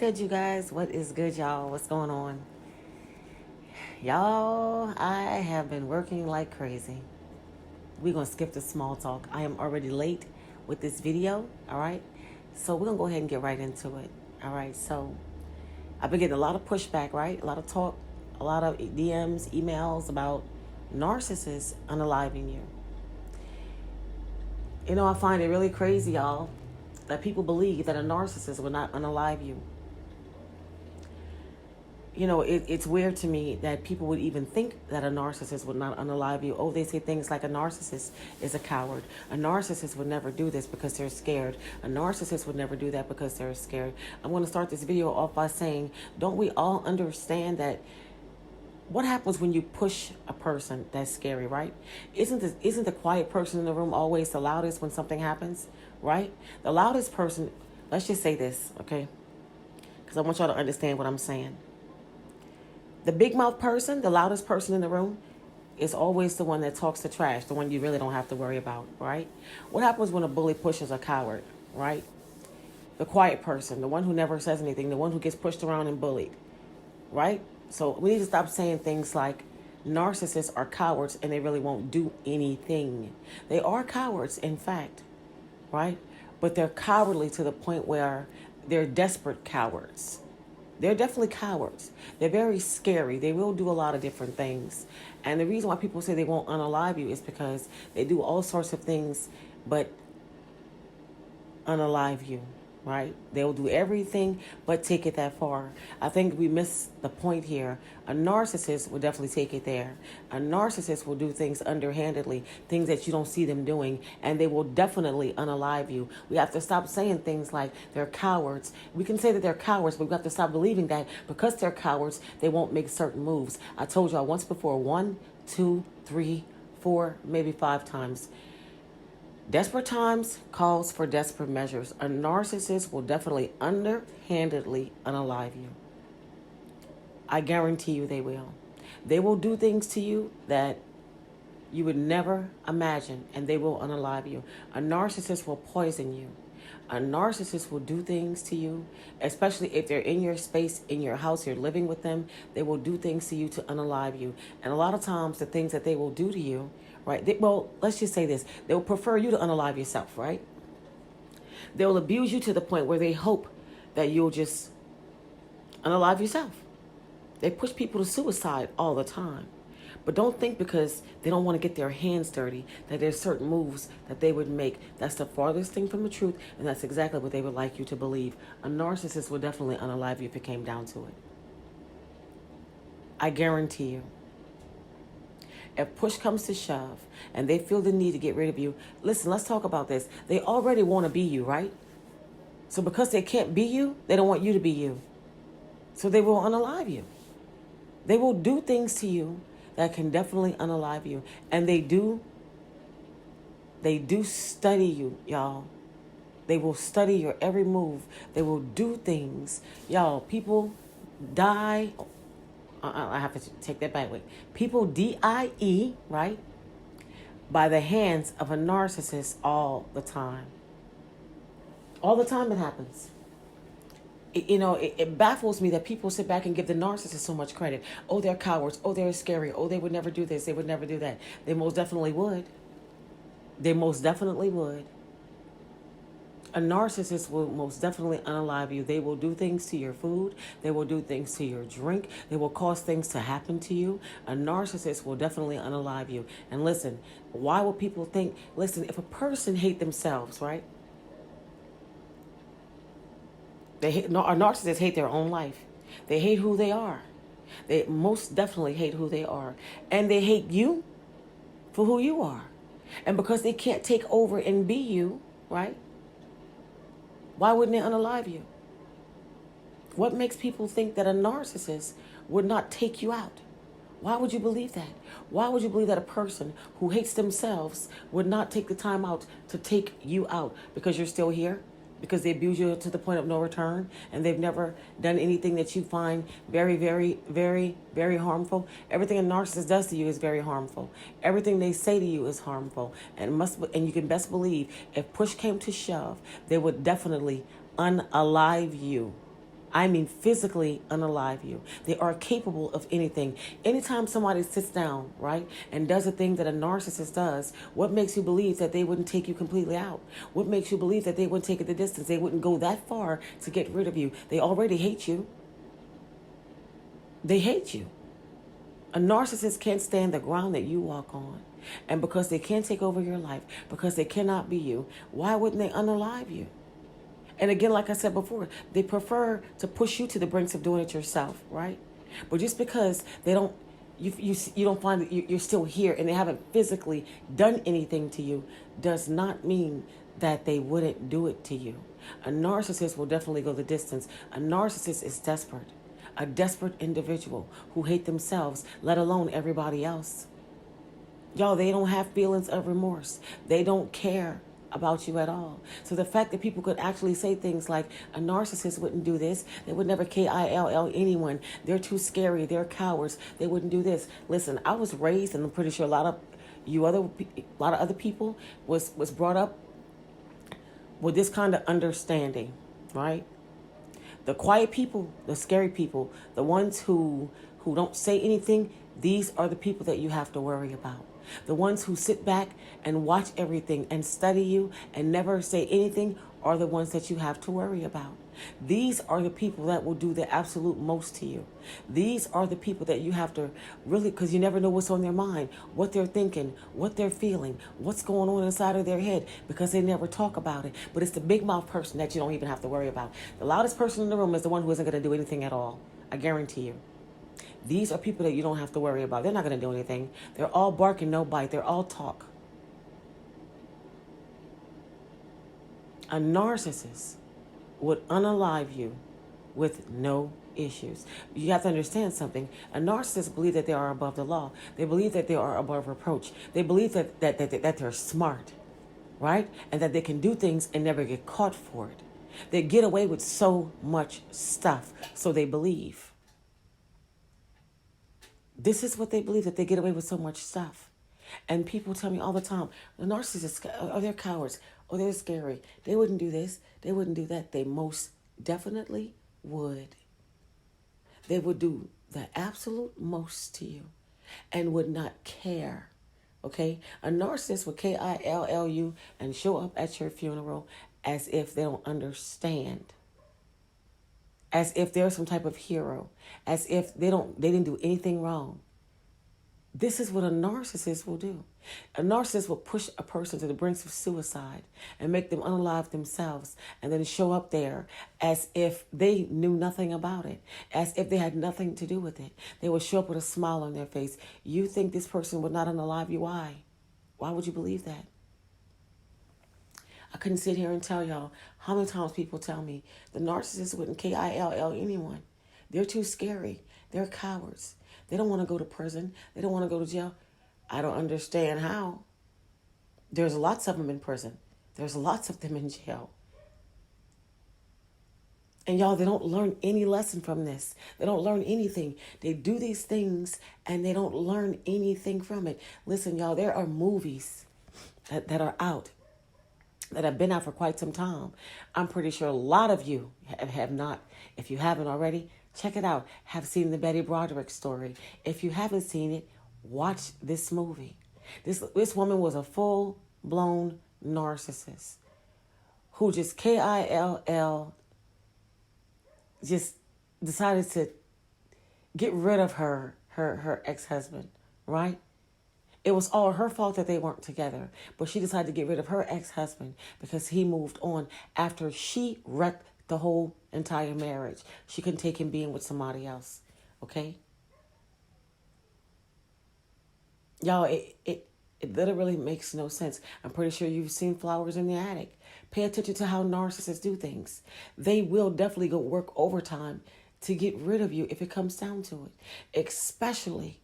good, you guys? What is good, y'all? What's going on? Y'all, I have been working like crazy. We're going to skip the small talk. I am already late with this video, all right? So we're going to go ahead and get right into it, all right? So I've been getting a lot of pushback, right? A lot of talk, a lot of DMs, emails about narcissists unaliving you. You know, I find it really crazy, y'all, that people believe that a narcissist will not unalive you. You know, it's weird to me that people would even think that a narcissist would not unalive you. Oh, they say things like a narcissist is a coward. A narcissist would never do this because they're scared. A narcissist would never do that because they're scared. I'm going to start this video off by saying, don't we all understand that what happens when you push a person that's scary, right? Isn't the quiet person in the room always the loudest when something happens, right? The loudest person, let's just say this, okay? Because I want y'all to understand what I'm saying. The big mouth person, the loudest person in the room, is always the one that talks the trash, the one you really don't have to worry about, right? What happens when a bully pushes a coward, right? The quiet person, the one who never says anything, the one who gets pushed around and bullied, right? So we need to stop saying things like narcissists are cowards and they really won't do anything. They are cowards, in fact, right? But they're cowardly to the point where they're desperate cowards. They're definitely cowards. They're very scary. They will do a lot of different things. And the reason why people say they won't unalive you is because they do all sorts of things but unalive you, right? They'll do everything but take it that far. I think we miss the point here. A narcissist will definitely take it there. A narcissist will do things underhandedly, things that you don't see them doing, and they will definitely unalive you. We have to stop saying things like they're cowards. We can say that they're cowards, but we have to stop believing that because they're cowards, they won't make certain moves. I told y'all once before, 1, 2, 3, 4, maybe 5 times. Desperate times calls for desperate measures. A narcissist will definitely underhandedly unalive you. I guarantee you they will. They will do things to you that you would never imagine, and they will unalive you. A narcissist will poison you. A narcissist will do things to you, especially if they're in your space, in your house, you're living with them. They will do things to you to unalive you. And a lot of times the things that they will do to you, right? Well, let's just say this. They will prefer you to unalive yourself, right? They will abuse you to the point where they hope that you'll just unalive yourself. They push people to suicide all the time. But don't think because they don't want to get their hands dirty that there's certain moves that they would make. That's the farthest thing from the truth, and that's exactly what they would like you to believe. A narcissist would definitely unalive you if it came down to it. I guarantee you. If push comes to shove and they feel the need to get rid of you, listen, let's talk about this. They already want to be you, right? So because they can't be you, they don't want you to be you. So they will unalive you. They will do things to you that can definitely unalive you. And they do study you, y'all. They will study your every move. They will do things. Y'all, people die. I have to take that back. Wait. People die, right? By the hands of a narcissist all the time. All the time it happens. It baffles me that people sit back and give the narcissist so much credit. Oh, they're cowards. Oh, they're scary. Oh, they would never do this. They would never do that. They most definitely would. They most definitely would. A narcissist will most definitely unalive you. They will do things to your food. They will do things to your drink. They will cause things to happen to you. A narcissist will definitely unalive you. And listen, why would people think, listen, if a person hate themselves, right? Our narcissists hate their own life. They hate who they are. They most definitely hate who they are. And they hate you for who you are. And because they can't take over and be you, right? Why wouldn't they unalive you? What makes people think that a narcissist would not take you out? Why would you believe that? Why would you believe that a person who hates themselves would not take the time out to take you out? Because you're still here? Because they abuse you to the point of no return and they've never done anything that you find very, very, very, very harmful? Everything a narcissist does to you is very harmful. Everything they say to you is harmful. And you can best believe if push came to shove, they would definitely unalive you. I mean physically unalive you. They are capable of anything. Anytime somebody sits down, right, and does a thing that a narcissist does, what makes you believe that they wouldn't take you completely out? What makes you believe that they wouldn't take it the distance? They wouldn't go that far to get rid of you. They already hate you. They hate you. A narcissist can't stand the ground that you walk on. And because they can't take over your life, because they cannot be you, why wouldn't they unalive you? And again, like I said before, they prefer to push you to the brinks of doing it yourself, right? But just because they don't, you don't find that you're still here and they haven't physically done anything to you, does not mean that they wouldn't do it to you. A narcissist will definitely go the distance. A narcissist is desperate. A desperate individual who hate themselves, let alone everybody else. Y'all, they don't have feelings of remorse. They don't care about you at all. So the fact that people could actually say things like a narcissist wouldn't do this, they would never kill anyone, they're too scary, they're cowards, they wouldn't do this. Listen, I was raised, and I'm pretty sure a lot of other people was brought up with this kind of understanding, right? The quiet people, the scary people, the ones who don't say anything, these are the people that you have to worry about. The ones who sit back and watch everything and study you and never say anything are the ones that you have to worry about. These are the people that will do the absolute most to you. These are the people that you have to really, because you never know what's on their mind, what they're thinking, what they're feeling, what's going on inside of their head, because they never talk about it. But it's the big mouth person that you don't even have to worry about. The loudest person in the room is the one who isn't going to do anything at all. I guarantee you. These are people that you don't have to worry about. They're not going to do anything. They're all bark and no bite. They're all talk. A narcissist would unalive you with no issues. You have to understand something. A narcissist believes that they are above the law. They believe that they are above reproach. They believe that they're smart, right? And that they can do things and never get caught for it. They get away with so much stuff, so they believe. This is what they believe, that they get away with so much stuff. And people tell me all the time, the narcissists, oh, they're cowards. Oh, they're scary. They wouldn't do this. They wouldn't do that. They most definitely would. They would do the absolute most to you and would not care. Okay? A narcissist would kill you and show up at your funeral as if they don't understand. As if they're some type of hero, as if they didn't do anything wrong. This is what a narcissist will do. A narcissist will push a person to the brinks of suicide and make them unalive themselves and then show up there as if they knew nothing about it, as if they had nothing to do with it. They will show up with a smile on their face. You think this person would not unalive you? Why? Why would you believe that? I couldn't sit here and tell y'all how many times people tell me the narcissist wouldn't kill anyone. They're too scary. They're cowards. They don't want to go to prison. They don't want to go to jail. I don't understand how. There's lots of them in prison. There's lots of them in jail. And y'all, they don't learn any lesson from this. They don't learn anything. They do these things and they don't learn anything from it. Listen, y'all, there are movies that are out, that have been out for quite some time. I'm pretty sure a lot of you have not. If you haven't already, check it out. Have seen the Betty Broderick story. If you haven't seen it, watch this movie. This woman was a full-blown narcissist who just just decided to get rid of her ex-husband, right? It was all her fault that they weren't together. But she decided to get rid of her ex-husband because he moved on after she wrecked the whole entire marriage. She couldn't take him being with somebody else. Okay? Y'all, it literally makes no sense. I'm pretty sure you've seen Flowers in the Attic. Pay attention to how narcissists do things. They will definitely go work overtime to get rid of you if it comes down to it. Especially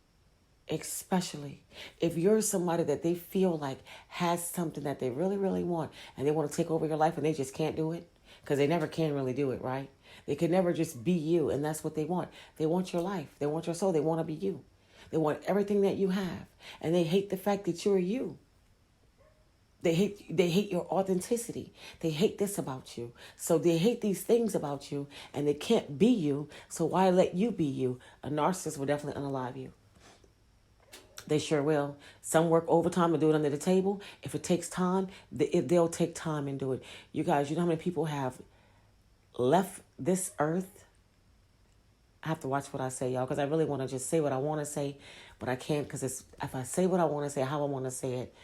if you're somebody that they feel like has something that they really, really want and they want to take over your life and they just can't do it, because they never can really do it, right? They can never just be you, and that's what they want. They want your life. They want your soul. They want to be you. They want everything that you have, and they hate the fact that you're you. They hate your authenticity. They hate this about you. So they hate these things about you, and they can't be you. So why let you be you? A narcissist will definitely unalive you. They sure will. Some work overtime and do it under the table. If it takes time, they'll take time and do it. You guys, you know how many people have left this earth? I have to watch what I say, y'all, because I really want to just say what I want to say, but I can't, because if I say what I want to say, how I want to say it,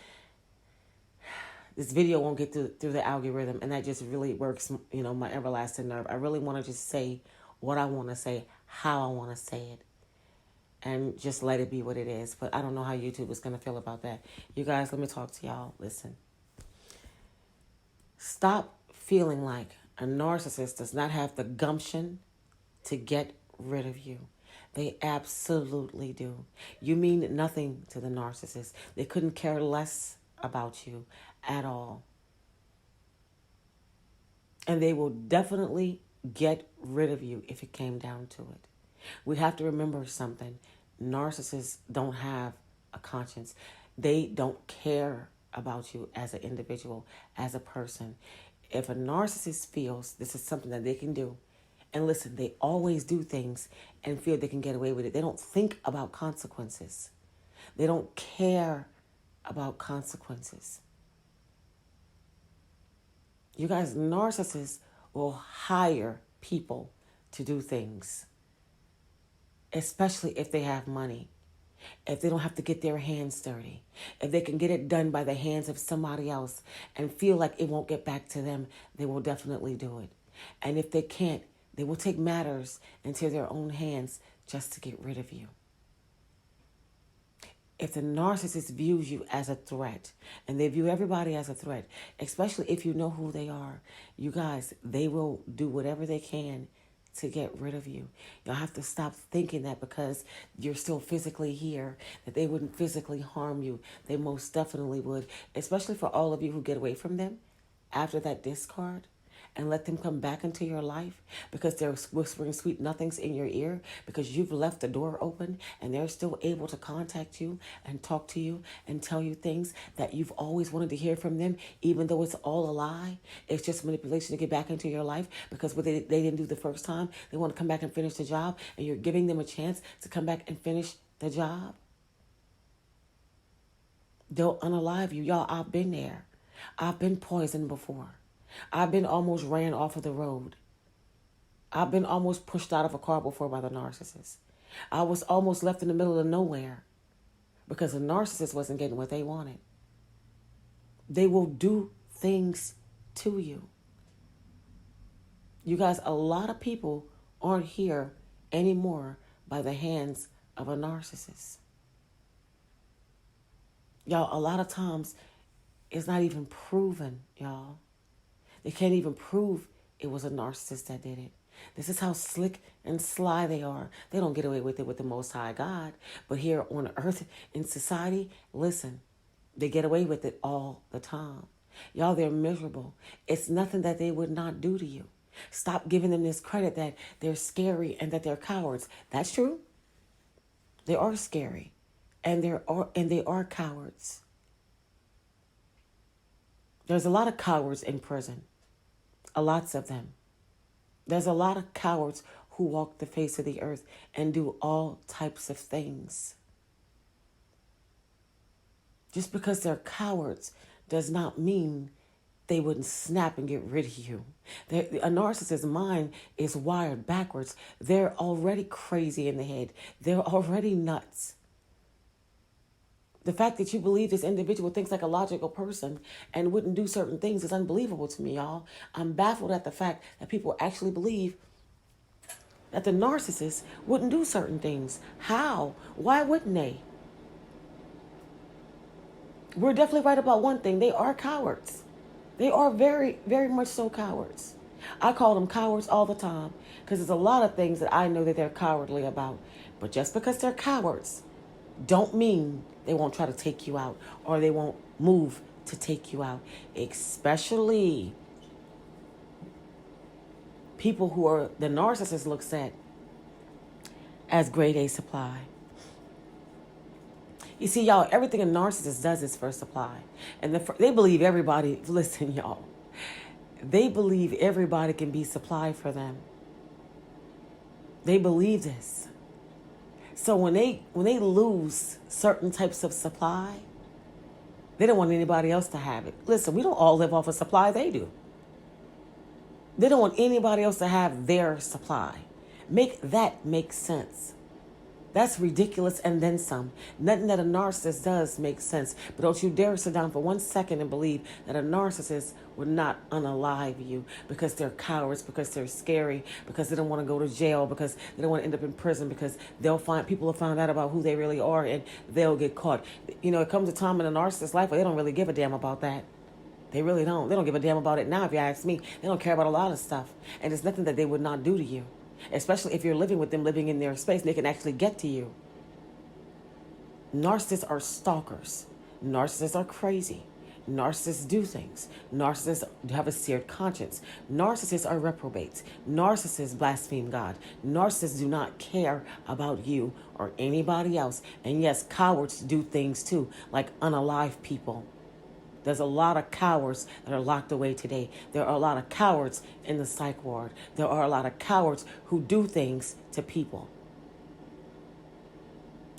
this video won't get through the algorithm, and that just really works, my everlasting nerve. I really want to just say what I want to say, how I want to say it, and just let it be what it is. But I don't know how YouTube is going to feel about that. You guys, let me talk to y'all. Listen. Stop feeling like a narcissist does not have the gumption to get rid of you. They absolutely do. You mean nothing to the narcissist. They couldn't care less about you at all. And they will definitely get rid of you if it came down to it. We have to remember something. Narcissists don't have a conscience. They don't care about you as an individual, as a person. If a narcissist feels this is something that they can do, and listen, they always do things and feel they can get away with it. They don't think about consequences. They don't care about consequences. You guys, narcissists will hire people to do things, especially if they have money, if they don't have to get their hands dirty, if they can get it done by the hands of somebody else and feel like it won't get back to them, they will definitely do it. And if they can't, they will take matters into their own hands just to get rid of you. If the narcissist views you as a threat, and they view everybody as a threat, especially if you know who they are, you guys, they will do whatever they can to get rid of you. You'll have to stop thinking that because you're still physically here, that they wouldn't physically harm you. They most definitely would, especially for all of you who get away from them after that discard and let them come back into your life because they're whispering sweet nothings in your ear because you've left the door open and they're still able to contact you and talk to you and tell you things that you've always wanted to hear from them, even though it's all a lie. It's just manipulation to get back into your life because what they didn't do the first time, they want to come back and finish the job, and you're giving them a chance to come back and finish the job. They'll unalive you. Y'all, I've been there. I've been poisoned before. I've been almost ran off of the road. I've been almost pushed out of a car before by the narcissist. I was almost left in the middle of nowhere because the narcissist wasn't getting what they wanted. They will do things to you. You guys, a lot of people aren't here anymore by the hands of a narcissist. Y'all, a lot of times it's not even proven, y'all. They can't even prove it was a narcissist that did it. This is how slick and sly they are. They don't get away with it with the Most High God. But here on earth, in society, listen, they get away with it all the time. Y'all, they're miserable. It's nothing that they would not do to you. Stop giving them this credit that they're scary and that they're cowards. That's true. They are scary. And they are cowards. There's a lot of cowards in prison. Lots of them. There's a lot of cowards who walk the face of the earth and do all types of things. Just because they're cowards does not mean they wouldn't snap and get rid of you. A narcissist's mind is wired backwards. They're already crazy in the head. They're already nuts. The fact that you believe this individual thinks like a logical person and wouldn't do certain things is unbelievable to me, y'all. I'm baffled at the fact that people actually believe that the narcissist wouldn't do certain things. How? Why wouldn't they? We're definitely right about one thing. They are cowards. They are very, very much so cowards. I call them cowards all the time because there's a lot of things that I know that they're cowardly about. But just because they're cowards don't mean they won't try to take you out or they won't move to take you out. Especially people who are the narcissist looks at as grade A supply. You see, y'all, everything a narcissist does is for supply. And they believe everybody, listen, y'all, they believe everybody can be supplied for them. They believe this. So when they lose certain types of supply, they don't want anybody else to have it. Listen, we don't all live off of supply. They do. They don't want anybody else to have their supply. Make that make sense. That's ridiculous and then some. Nothing that a narcissist does makes sense. But don't you dare sit down for 1 second and believe that a narcissist would not unalive you because they're cowards, because they're scary, because they don't want to go to jail, because they don't want to end up in prison, because people will find out about who they really are and they'll get caught. You know, it comes a time in a narcissist's life where they don't really give a damn about that. They really don't. They don't give a damn about it now, if you ask me. They don't care about a lot of stuff. And there's nothing that they would not do to you. Especially if you're living with them, living in their space, and they can actually get to you. Narcissists are stalkers. Narcissists are crazy. Narcissists do things. Narcissists have a seared conscience. Narcissists are reprobates. Narcissists blaspheme God. Narcissists do not care about you or anybody else. And yes, cowards do things too, like unalive people. There's a lot of cowards that are locked away today. There are a lot of cowards in the psych ward. There are a lot of cowards who do things to people.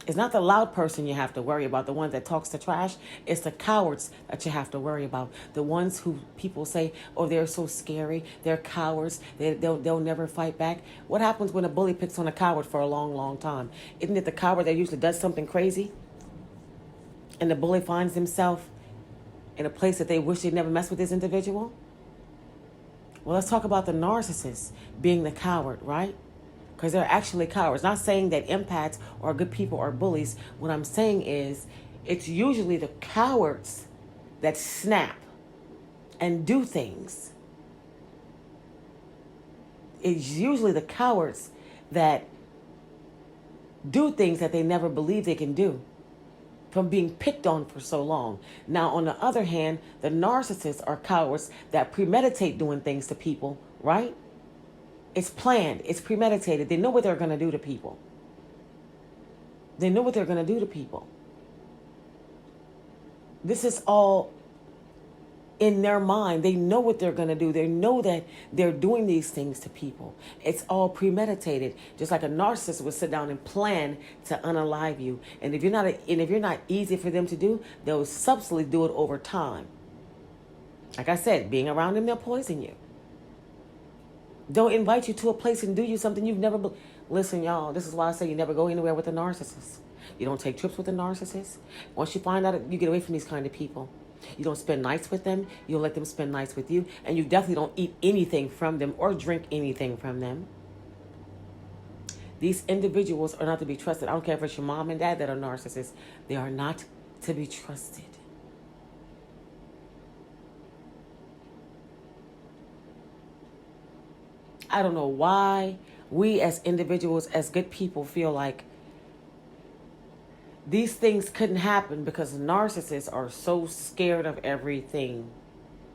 It's not the loud person you have to worry about, the one that talks the trash. It's the cowards that you have to worry about. The ones who people say, oh, they're so scary. They're cowards. They'll never fight back. What happens when a bully picks on a coward for a long, long time? Isn't it the coward that usually does something crazy? And the bully finds himself in a place that they wish they'd never mess with this individual? Well, let's talk about the narcissist being the coward, right? Because they're actually cowards. Not saying that empaths or good people are bullies. What I'm saying is it's usually the cowards that snap and do things. It's usually the cowards that do things that they never believe they can do, from being picked on for so long. Now, on the other hand, the narcissists are cowards that premeditate doing things to people, right? It's planned. It's premeditated. They know what they're going to do to people. They know what they're going to do to people. This is all in their mind. They know what they're going to do. They know that they're doing these things to people. It's all premeditated. Just like a narcissist would sit down and plan to unalive you. And if you're not easy for them to do, they'll subtly do it over time. Like I said, being around them, they'll poison you. They'll invite you to a place and do you something you've never... Listen, y'all, this is why I say you never go anywhere with a narcissist. You don't take trips with a narcissist. Once you find out, you get away from these kind of people. You don't spend nights with them. You don't let them spend nights with you. And you definitely don't eat anything from them or drink anything from them. These individuals are not to be trusted. I don't care if it's your mom and dad that are narcissists. They are not to be trusted. I don't know why we as individuals, as good people, feel like these things couldn't happen because narcissists are so scared of everything.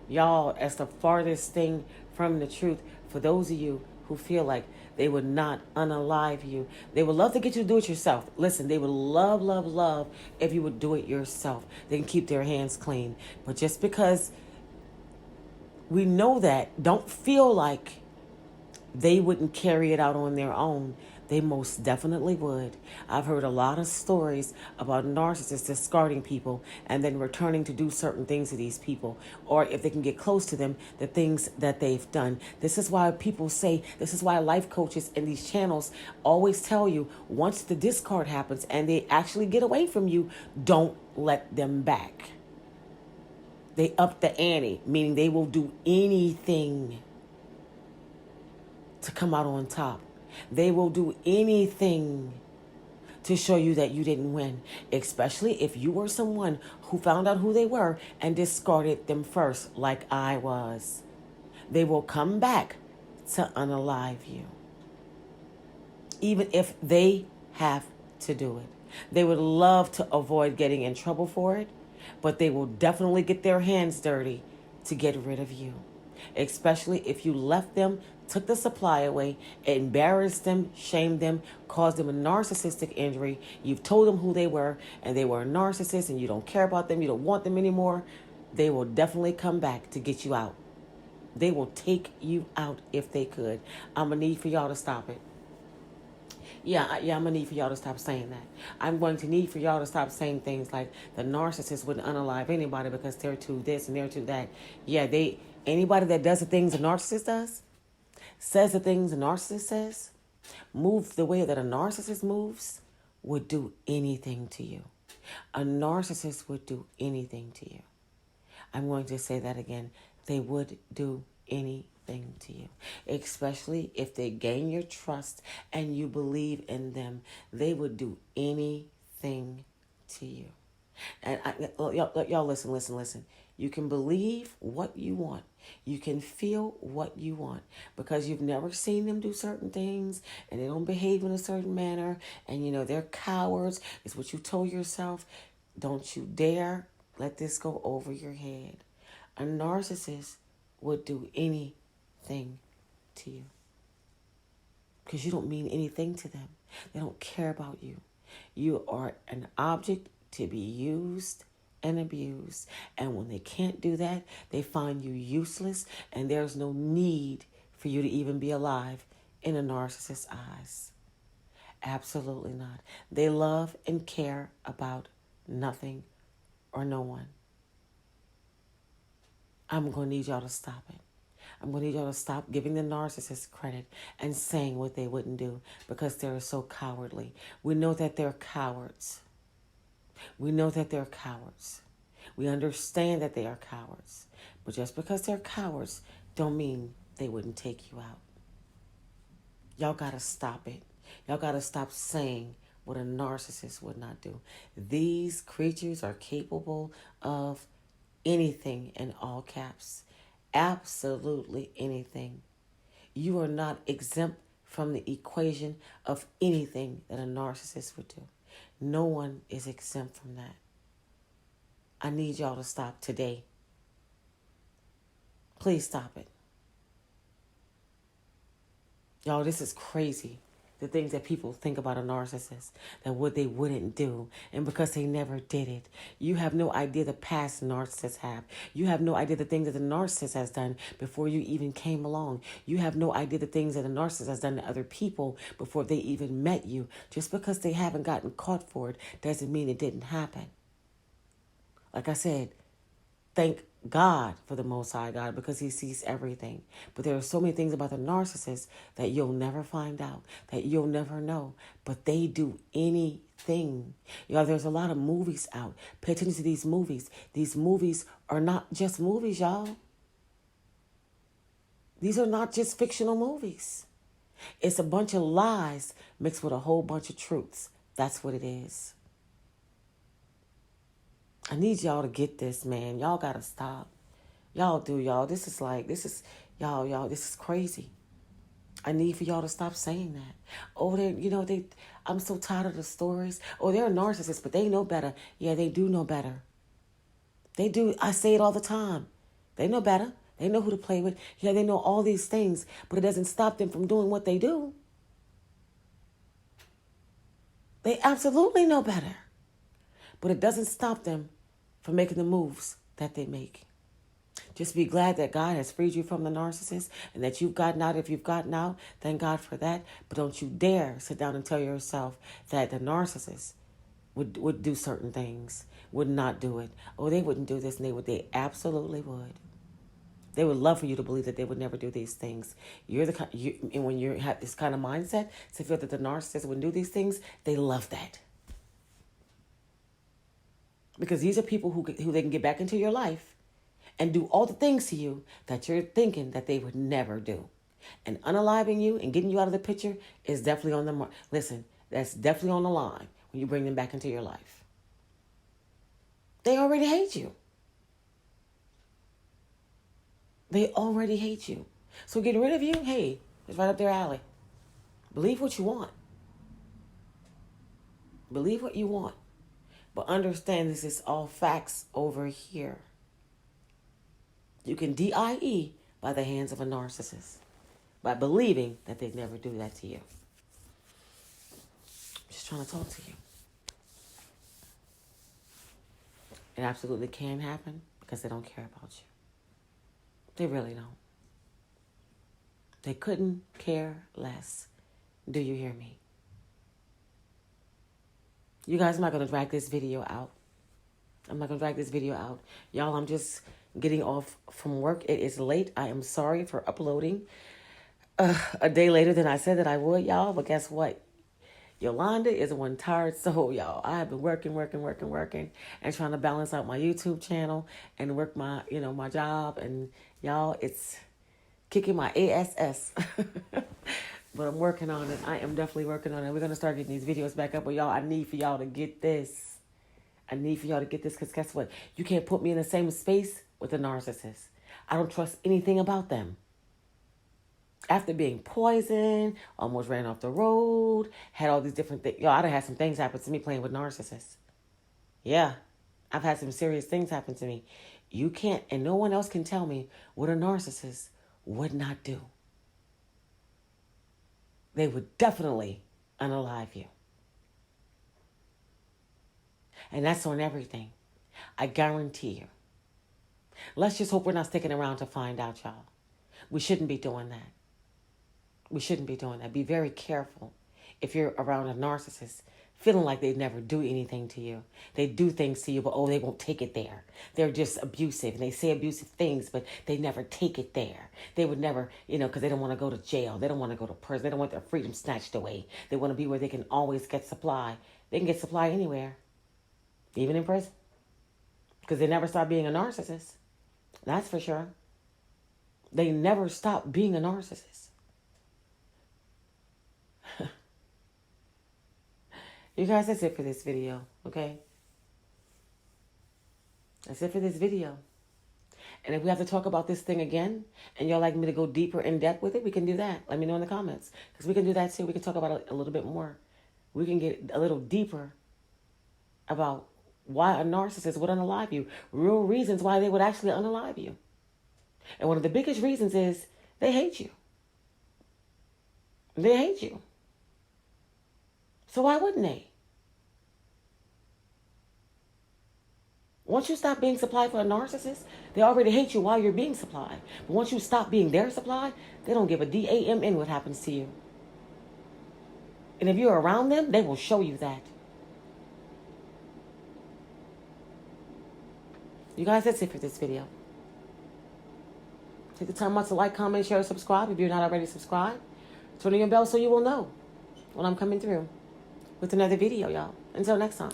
Y'all, that's the farthest thing from the truth. For those of you who feel like they would not unalive you, they would love to get you to do it yourself. Listen, they would love, love, love if you would do it yourself. They can keep their hands clean. But just because we know that, don't feel like they wouldn't carry it out on their own. They most definitely would. I've heard a lot of stories about narcissists discarding people and then returning to do certain things to these people. Or if they can get close to them, the things that they've done. This is why people say, this is why life coaches in these channels always tell you, once the discard happens and they actually get away from you, don't let them back. They up the ante, meaning they will do anything to come out on top. They will do anything to show you that you didn't win, especially if you were someone who found out who they were and discarded them first, like I was. They will come back to unalive you, even if they have to do it. They would love to avoid getting in trouble for it, but they will definitely get their hands dirty to get rid of you. especially if you left them, took the supply away, embarrassed them, shamed them, caused them a narcissistic injury. You've told them who they were, and they were a narcissist, and you don't care about them, you don't want them anymore. They will definitely come back to get you out. They will take you out if they could. I'm going to need for y'all to stop it. I'm gonna need for y'all to stop saying that. I'm going to need for y'all to stop saying things like the narcissist wouldn't unalive anybody because they're too this and they're too that. Anybody that does the things a narcissist does, says the things a narcissist says, moves the way that a narcissist moves, would do anything to you. A narcissist would do anything to you. I'm going to say that again. They would do anything to you, especially if they gain your trust and you believe in them. They would do anything to you. And y'all listen. You can believe what you want. You can feel what you want because you've never seen them do certain things and they don't behave in a certain manner and they're cowards. It's what you told yourself. Don't you dare let this go over your head. A narcissist would do anything to you because you don't mean anything to them. They don't care about you. You are an object to be used and abused. And when they can't do that, they find you useless and there's no need for you to even be alive in a narcissist's eyes. Absolutely not. They love and care about nothing or no one. I'm going to need y'all to stop it. I'm going to need y'all to stop giving the narcissist credit and saying what they wouldn't do because they're so cowardly. We know that they're cowards. We know that they're cowards. We understand that they are cowards. But just because they're cowards don't mean they wouldn't take you out. Y'all got to stop it. Y'all got to stop saying what a narcissist would not do. These creatures are capable of anything in all caps. Absolutely anything. You are not exempt from the equation of anything that a narcissist would do. No one is exempt from that. I need y'all to stop today. Please stop it. Y'all, this is crazy. The things that people think about a narcissist, that what they wouldn't do, and because they never did it. You have no idea the past narcissists have. You have no idea the things that the narcissist has done before you even came along. You have no idea the things that the narcissist has done to other people before they even met you. Just because they haven't gotten caught for it doesn't mean it didn't happen. Like I said, thank God for the Most High God because he sees everything. But there are so many things about the narcissist that you'll never find out, that you'll never know. But they do anything. There's a lot of movies out. Pay attention to these movies. These movies are not just movies, y'all. These are not just fictional movies. It's a bunch of lies mixed with a whole bunch of truths. That's what it is. I need y'all to get this, man. Y'all gotta stop. Y'all do, y'all. This is crazy. I need for y'all to stop saying that. Oh, I'm so tired of the stories. Oh, they're a narcissist, but they know better. Yeah, they do know better. They do. I say it all the time. They know better. They know who to play with. Yeah, they know all these things, but it doesn't stop them from doing what they do. They absolutely know better. But it doesn't stop them from making the moves that they make. Just be glad that God has freed you from the narcissist and that you've gotten out. If you've gotten out, thank God for that. But don't you dare sit down and tell yourself that the narcissist would do certain things, would not do it. Oh, they wouldn't do this, and they absolutely would. They would love for you to believe that they would never do these things. And when you have this kind of mindset to feel that the narcissist wouldn't do these things, they love that. Because these are people who they can get back into your life and do all the things to you that you're thinking that they would never do. And unaliving you and getting you out of the picture is definitely on the mark. Listen, that's definitely on the line when you bring them back into your life. They already hate you. They already hate you. So getting rid of you, hey, it's right up their alley. Believe what you want. Believe what you want. But understand this is all facts over here. You can DIE, by the hands of a narcissist, by believing that they'd never do that to you. I'm just trying to talk to you. It absolutely can happen because they don't care about you. They really don't. They couldn't care less. Do you hear me? You guys, I'm not going to drag this video out. Y'all, I'm just getting off from work. It is late. I am sorry for uploading a day later than I said that I would, y'all. But guess what? Yolanda is one tired soul, y'all. I have been working, and trying to balance out my YouTube channel and work my, my job. And y'all, it's kicking my ass. But I'm working on it. I am definitely working on it. We're going to start getting these videos back up. But y'all, I need for y'all to get this. Because guess what? You can't put me in the same space with a narcissist. I don't trust anything about them. After being poisoned, almost ran off the road, had all these different things. Y'all, I'd have had some things happen to me playing with narcissists. Yeah, I've had some serious things happen to me. You can't, and no one else can tell me what a narcissist would not do. They would definitely unalive you. And that's on everything. I guarantee you. Let's just hope we're not sticking around to find out, y'all. We shouldn't be doing that. Be very careful if you're around a narcissist, feeling like they never do anything to you. They do things to you, but they won't take it there. They're just abusive, and they say abusive things, but they never take it there. They would never, because they don't want to go to jail. They don't want to go to prison. They don't want their freedom snatched away. They want to be where they can always get supply. They can get supply anywhere, even in prison, because they never stop being a narcissist. That's for sure. They never stop being a narcissist. You guys, that's it for this video, okay? That's it for this video. And if we have to talk about this thing again, and y'all like me to go deeper in depth with it, we can do that. Let me know in the comments, because we can do that too. We can talk about it a little bit more. We can get a little deeper about why a narcissist would unalive you. Real reasons why they would actually unalive you. And one of the biggest reasons is they hate you. They hate you. So why wouldn't they? Once you stop being supplied for a narcissist, they already hate you while you're being supplied. But once you stop being their supply, they don't give a damn what happens to you. And if you're around them, they will show you that. You guys, that's it for this video. Take the time out to like, comment, share, subscribe if you're not already subscribed. Turn on your bell so you will know when I'm coming through with another video, y'all. Until next time.